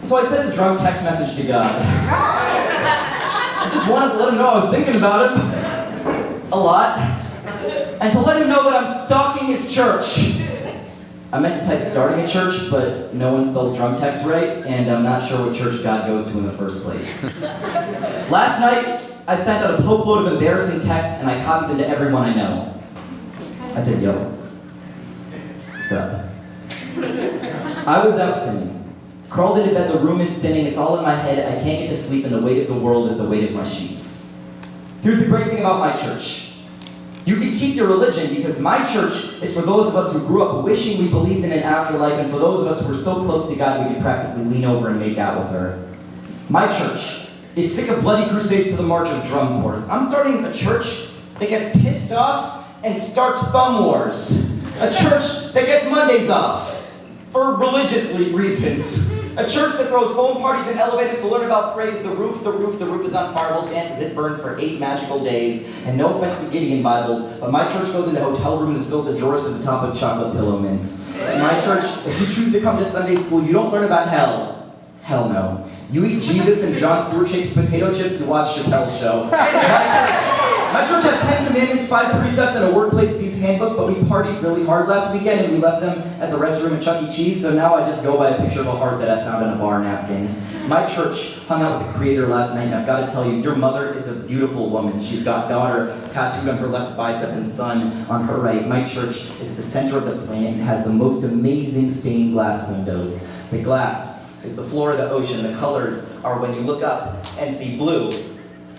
So I sent a drunk text message to God. I just wanted to let him know I was thinking about him a lot, and to let him know that I'm stalking his church. I meant to type starting a church, but no one spells drunk text right, and I'm not sure what church God goes to in the first place. Last night, I sent out a poke load of embarrassing texts, and I copied them to everyone I know. I said, yo, what's up? I was out singing. Crawled into bed, the room is spinning, it's all in my head, I can't get to sleep, and the weight of the world is the weight of my sheets. Here's the great thing about my church. You can keep your religion because my church is for those of us who grew up wishing we believed in an afterlife, and for those of us who are so close to God we could practically lean over and make out with her. My church is sick of bloody crusades to the march of drum corps. I'm starting a church that gets pissed off and starts thumb wars. A church that gets Mondays off for religious reasons. A church that throws phone parties in elevators to learn about praise. The roof is on fire. We'll dance as it burns for 8 magical days. And no offense to Gideon Bibles, but my church goes into hotel rooms and fills the drawers to the top of chocolate pillow mints. In my church, if you choose to come to Sunday school, you don't learn about hell. Hell no. You eat Jesus and Jon Stewart-shaped potato chips and watch Chappelle's show. My church had 10 commandments, 5 precepts, and a workplace abuse handbook, but we partied really hard last weekend and we left them at the restroom at Chuck E. Cheese, so now I just go by a picture of a heart that I found on a bar napkin. My church hung out with the Creator last night, and I've got to tell you, your mother is a beautiful woman. She's got daughter tattooed on her left bicep and son on her right. My church is the center of the planet and has the most amazing stained glass windows. The glass is the floor of the ocean. The colors are when you look up and see blue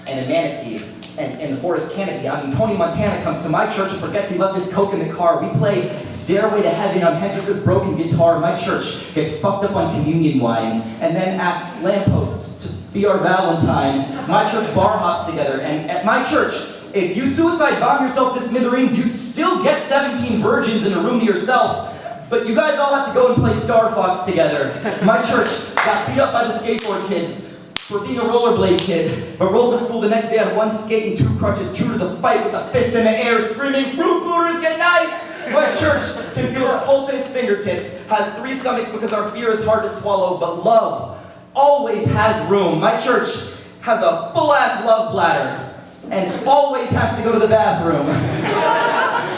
and a manatee. And in the forest canopy, Tony Montana comes to my church and forgets he left his Coke in the car. We play Stairway to Heaven on Hendrix's broken guitar. My church gets fucked up on communion wine and then asks lampposts to be our Valentine. My church bar hops together, and at my church, if you suicide bomb yourself to smithereens, you still get 17 virgins in a room to yourself. But you guys all have to go and play Star Fox together. My church got beat up by the skateboard kids for being a rollerblade kid, but rolled to school the next day on one skate and 2 crutches, true to the fight with a fist in the air, screaming, "Fruit Booters, good night!" My church can feel its pulse in its fingertips, has 3 stomachs because our fear is hard to swallow, but love always has room. My church has a full-ass love bladder, and always has to go to the bathroom.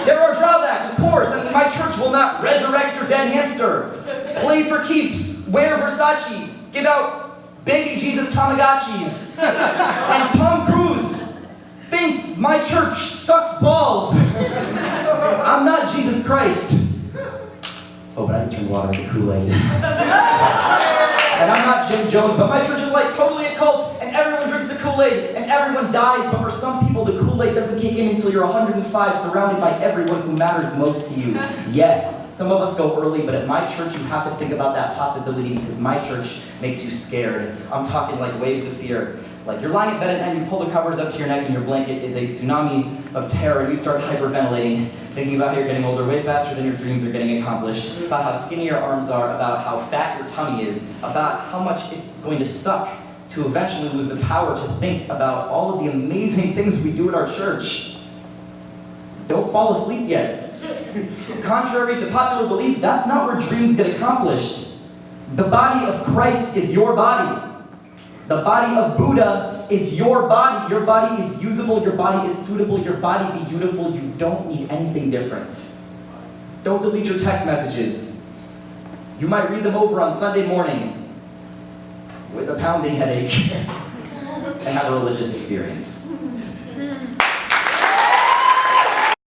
There are drawbacks, of course, and my church will not resurrect your dead hamster, play for keeps, wear Versace, give out baby Jesus Tamagotchis, and Tom Cruise thinks my church sucks balls. I'm not Jesus Christ. Oh, but I can turn water into Kool-Aid. And I'm not Jim Jones, but my church is like totally a cult, and everyone drinks the Kool-Aid, and everyone dies, but for some people the Kool-Aid doesn't kick in until you're 105, surrounded by everyone who matters most to you. Yes, some of us go early, but at my church you have to think about that possibility because my church makes you scared. I'm talking like waves of fear. Like you're lying in bed at night, you pull the covers up to your neck and your blanket is a tsunami of terror. You start hyperventilating, thinking about how you're getting older way faster than your dreams are getting accomplished, about how skinny your arms are, about how fat your tummy is, about how much it's going to suck to eventually lose the power to think about all of the amazing things we do at our church. Don't fall asleep yet. Contrary to popular belief, that's not where dreams get accomplished. The body of Christ is your body. The body of Buddha is your body. Your body is usable, your body is suitable, your body be beautiful. You don't need anything different. Don't delete your text messages. You might read them over on Sunday morning with a pounding headache and have a religious experience.